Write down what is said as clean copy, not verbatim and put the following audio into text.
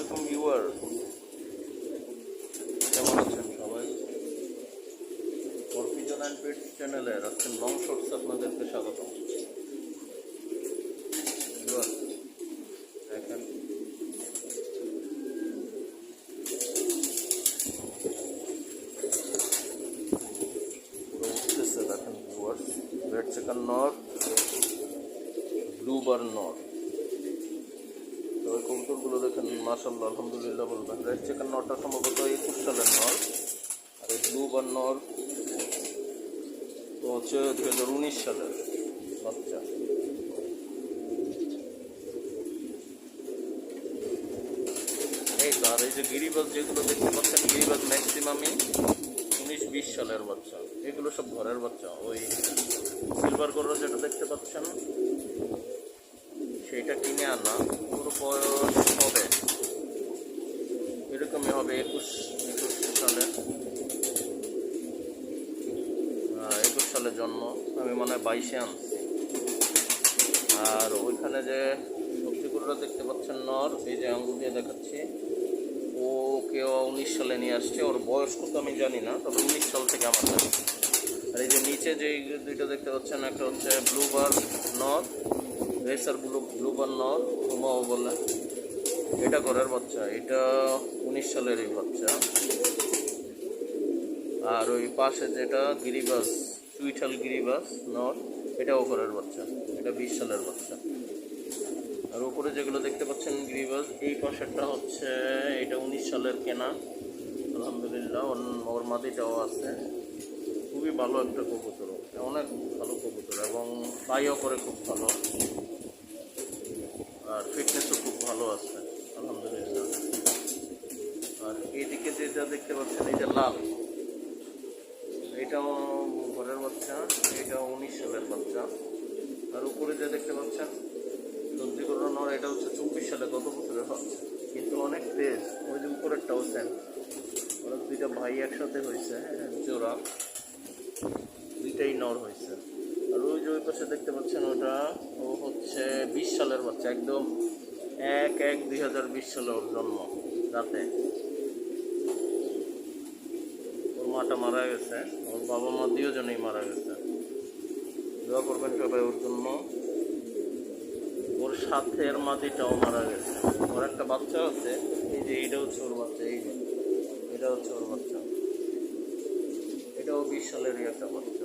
Welcome viewer, কেমন আছেন সবাই? পিজন অ্যান্ড পেটস চ্যানেলের আজকে লং শর্টস আপনাদেরকে স্বাগত। ভিউয়ার দেখেন, পুরো উঠতেছে দেখেন ভিউয়ার্স। রেড চিকেন নর, ব্লু বার নর। তবে কবুতরগুলো দেখেন মাশাআল্লাহ আলহামদুলিল্লাহ বলবেন। রেড চিকেন নরটা সম্ভবত 21 সালের নর, আর এই ব্লু বার নর তো হচ্ছে 2019 সালের বাচ্চা। এই তো, আর এই যে গিরিবাজ যেগুলো দেখতে পাচ্ছেন, গিরিবাজ ম্যাক্সিমামই 19-20 সালের বাচ্চা। এগুলো সব ঘরের বাচ্চা। ওই সিলভার কালার যেটা দেখতে পাচ্ছেন সেইটা কিনে আনা, পুরো বয়স হবে এরকমই হবে 21 সালে, 21 সালে জন্ম। আমি মনে হয় 22-এ আনছি। আর ওইখানে যে সবজিগুলো দেখতে পাচ্ছেন নর, এই যে আঙ্গুল দিয়ে দেখাচ্ছি, ও কেউ 19 সালে নিয়ে আসছে। ওর বয়স কত আমি জানি না, তবে 19 সাল থেকে আমার জানি। আর এই যে নিচে যে দুইটা দেখতে পাচ্ছেন, একটা হচ্ছে ব্লু বার নর, রেসার ব্লু বার নর হুমাও বলে, এটা ঘরের বাচ্চা। এটা 19 সালেরই বাচ্চা। আর ওই পাশে যেটা গিরিবাজ, চুইঠাল গিরিবাজ নর, এটাও ঘরের বাচ্চা। এটা 20 সালের বাচ্চা। আর উপরে যেগুলো দেখতে পাচ্ছেন গিরিবাজ, এই পাশেরটা হচ্ছে এটা 19 সালের কেনা আলহামদুলিল্লাহ। ওর মাদিটাও আছে। খুবই ভালো একটা কবুতর, অনেক ভালো কবুতর, এবং ফ্লাইও করে খুব ভালো, আর ফিটনেসও খুব ভালো আছে আলহামদুলিল্লাহ। আর এইদিকে যেটা দেখতে পাচ্ছেন, এই যে লাল, এটাও ঘরের বাচ্চা। এটাও 19 সালের বাচ্চা। আর উপরে যে দেখতে পাচ্ছেন সবজিগুলো নর, এটা হচ্ছে 24 সালে, গত বছরের বাচ্চা, কিন্তু অনেক তেজ। ওই যে উপরেরটাও সেম। ওরা দুইটা ভাই একসাথে হয়েছে, জোড়া, দুইটাই নর হয়েছে। আর ওই যে ওই পাশে দেখতে পাচ্ছেন, ওটা ও হচ্ছে 20 সালের বাচ্চা, একদম 1/1/2020 সালে ওর জন্ম রাতে। ওর মাটা মারা গেছে, ওর বাবা মা দুজনেই মারা গেছে। দোয়া করবেন সবাই ওর জন্য। ওর সাথে এর মাদিটাও মারা গেছে। ওর একটা বাচ্চা আছে, এই যে এটা হচ্ছে ওর বাচ্চা, এই যে এটা হচ্ছে ওর বাচ্চা। এটাও 20 সালেরই একটা বাচ্চা।